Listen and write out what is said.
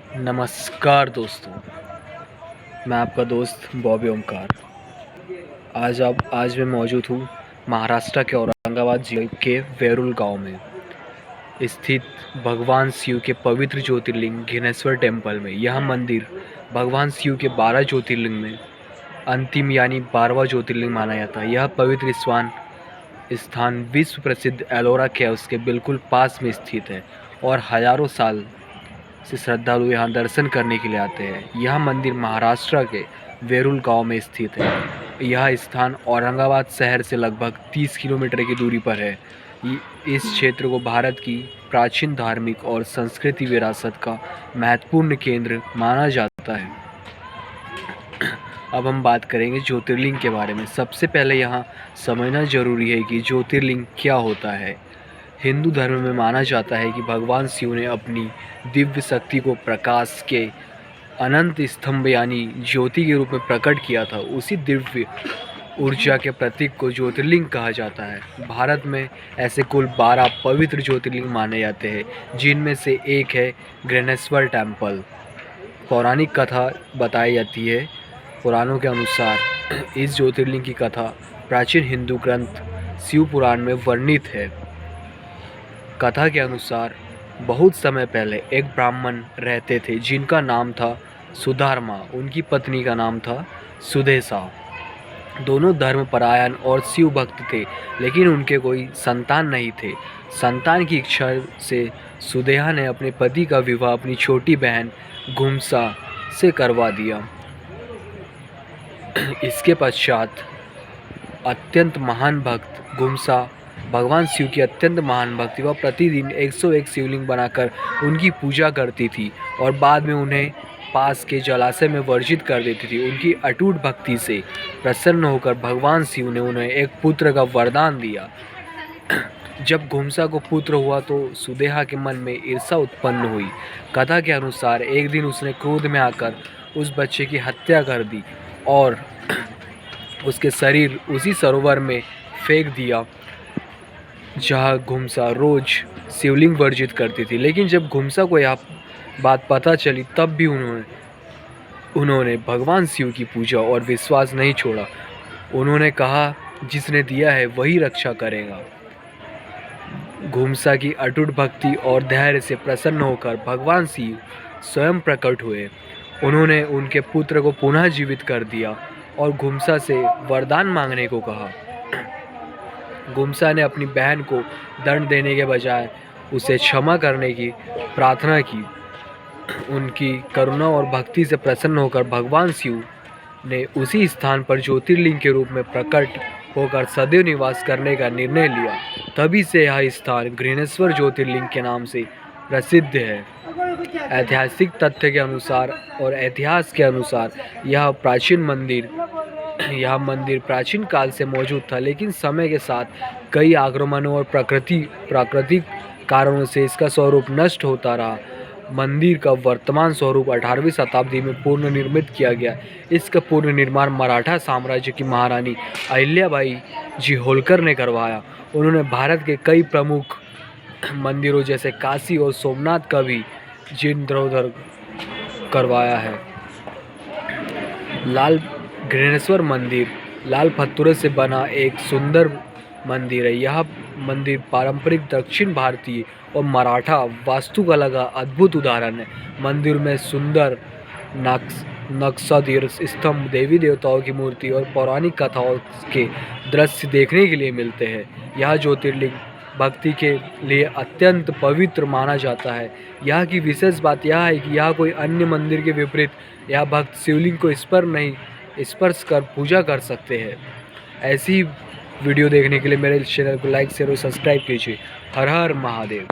नमस्कार दोस्तों, मैं आपका दोस्त बॉबी ओमकार। आज मैं मौजूद हूँ महाराष्ट्र के औरंगाबाद जिले के वेरुल गांव में स्थित भगवान शिव के पवित्र ज्योतिर्लिंग घृणेश्वर टेम्पल में। यह मंदिर भगवान शिव के 12 ज्योतिर्लिंग में अंतिम यानी 12वां ज्योतिर्लिंग माना जाता है। यह पवित्र स्थान विश्व प्रसिद्ध एलोरा केव्स के बिल्कुल पास में स्थित है और हजारों साल से श्रद्धालु यहाँ दर्शन करने के लिए आते हैं। यह मंदिर महाराष्ट्र के वेरुल गांव में स्थित है। यह स्थान औरंगाबाद शहर से लगभग 30 किलोमीटर की दूरी पर है। इस क्षेत्र को भारत की प्राचीन धार्मिक और संस्कृति विरासत का महत्वपूर्ण केंद्र माना जाता है। अब हम बात करेंगे ज्योतिर्लिंग के बारे में। सबसे पहले यहाँ समझना जरूरी है कि ज्योतिर्लिंग क्या होता है। हिंदू धर्म में माना जाता है कि भगवान शिव ने अपनी दिव्य शक्ति को प्रकाश के अनंत स्तंभ यानी ज्योति के रूप में प्रकट किया था। उसी दिव्य ऊर्जा के प्रतीक को ज्योतिर्लिंग कहा जाता है। भारत में ऐसे कुल 12 पवित्र ज्योतिर्लिंग माने जाते हैं, जिनमें से एक है घृणेश्वर टेम्पल। पौराणिक कथा बताई जाती है। पुराणों के अनुसार इस ज्योतिर्लिंग की कथा प्राचीन हिंदू ग्रंथ शिव पुराण में वर्णित है। कथा के अनुसार बहुत समय पहले एक ब्राह्मण रहते थे जिनका नाम था सुधारमा। उनकी पत्नी का नाम था सुदेशा। दोनों धर्मपरायण और शिव भक्त थे, लेकिन उनके कोई संतान नहीं थे। संतान की इच्छा से सुदेहा ने अपने पति का विवाह अपनी छोटी बहन घुमसा से करवा दिया। इसके पश्चात अत्यंत महान भक्त घुमसा भगवान शिव की अत्यंत महान भक्ति वह प्रतिदिन 101 शिवलिंग बनाकर उनकी पूजा करती थी और बाद में उन्हें पास के जलाशय में वर्जित कर देती थी। उनकी अटूट भक्ति से प्रसन्न होकर भगवान शिव ने उन्हें एक पुत्र का वरदान दिया। जब घुमसा को पुत्र हुआ तो सुदेहा के मन में ईर्ष्या उत्पन्न हुई। कथा के अनुसार एक दिन उसने क्रोध में आकर उस बच्चे की हत्या कर दी और उसके शरीर उसी सरोवर में फेंक दिया जहाँ घुमसा रोज शिवलिंग वर्जित करती थी। लेकिन जब घुमसा को यह बात पता चली तब भी उन्होंने भगवान शिव की पूजा और विश्वास नहीं छोड़ा। उन्होंने कहा, जिसने दिया है वही रक्षा करेगा। घुमसा की अटूट भक्ति और धैर्य से प्रसन्न होकर भगवान शिव स्वयं प्रकट हुए। उन्होंने उनके पुत्र को पुनः जीवित कर दिया और घुमसा से वरदान मांगने को कहा। घुमसा ने अपनी बहन को दंड देने के बजाय उसे क्षमा करने की प्रार्थना की। उनकी करुणा और भक्ति से प्रसन्न होकर भगवान शिव ने उसी स्थान पर ज्योतिर्लिंग के रूप में प्रकट होकर सदैव निवास करने का निर्णय लिया। तभी से यह स्थान घृणेश्वर ज्योतिर्लिंग के नाम से प्रसिद्ध है। ऐतिहासिक तथ्य के अनुसार और इतिहास के अनुसार यह मंदिर प्राचीन काल से मौजूद था, लेकिन समय के साथ कई आक्रमणों और प्राकृतिक कारणों से इसका स्वरूप नष्ट होता रहा। मंदिर का वर्तमान स्वरूप 18वीं शताब्दी में पुनर्निर्मित किया गया। इसका पुनर्निर्माण मराठा साम्राज्य की महारानी अहिल्याबाई जी होलकर ने करवाया। उन्होंने भारत के कई प्रमुख मंदिरों जैसे काशी और सोमनाथ का भी जीर्णोद्धार करवाया है। घृणेश्वर मंदिर लाल पत्थरों से बना एक सुंदर मंदिर है। यह मंदिर पारंपरिक दक्षिण भारतीय और मराठा वास्तुकला का अद्भुत उदाहरण है। मंदिर में सुंदर नक्शाधीर स्तंभ, देवी देवताओं की मूर्ति और पौराणिक कथाओं के दृश्य देखने के लिए मिलते हैं। यह ज्योतिर्लिंग भक्ति के लिए अत्यंत पवित्र माना जाता है। यहाँ की विशेष बात यह है कि यह कोई अन्य मंदिर के विपरीत यह भक्त शिवलिंग को स्पर्श कर पूजा कर सकते हैं। ऐसी वीडियो देखने के लिए मेरे चैनल को लाइक शेयर और सब्सक्राइब कीजिए। हर हर महादेव।